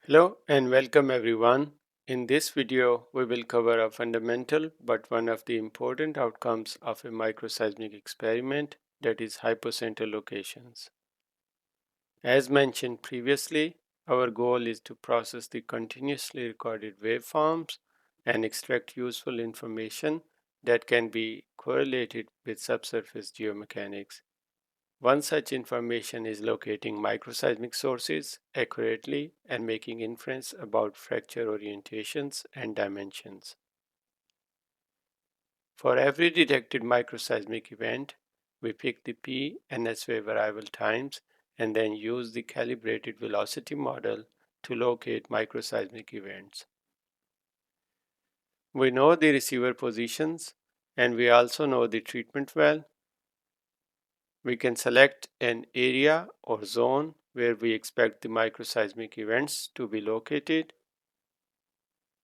Hello and welcome everyone. In this video, we will cover a fundamental but one of the important outcomes of a microseismic experiment, that is hypocenter locations. As mentioned previously, our goal is to process the continuously recorded waveforms and extract useful information that can be correlated with subsurface geomechanics. One such information is locating microseismic sources accurately and making inference about fracture orientations and dimensions. For every detected microseismic event, we pick the P and S wave arrival times and then use the calibrated velocity model to locate microseismic events. We know the receiver positions and we also know the treatment well. We can select an area or zone where we expect the microseismic events to be located.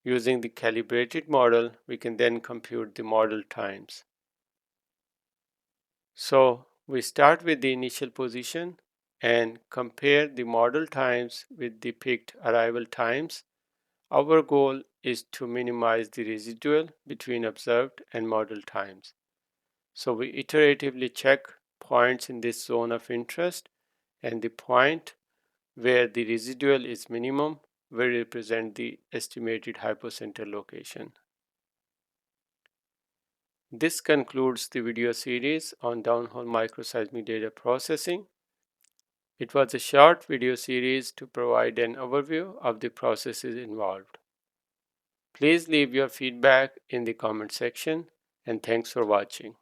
Using the calibrated model, we can then compute the model times. So we start with the initial position and compare the model times with the picked arrival times. Our goal is to minimize the residual between observed and model times. So we iteratively check points in this zone of interest, and the point where the residual is minimum will represent the estimated hypocenter location. This concludes the video series on downhole microseismic data processing. It was a short video series to provide an overview of the processes involved. Please leave your feedback in the comment section, and thanks for watching.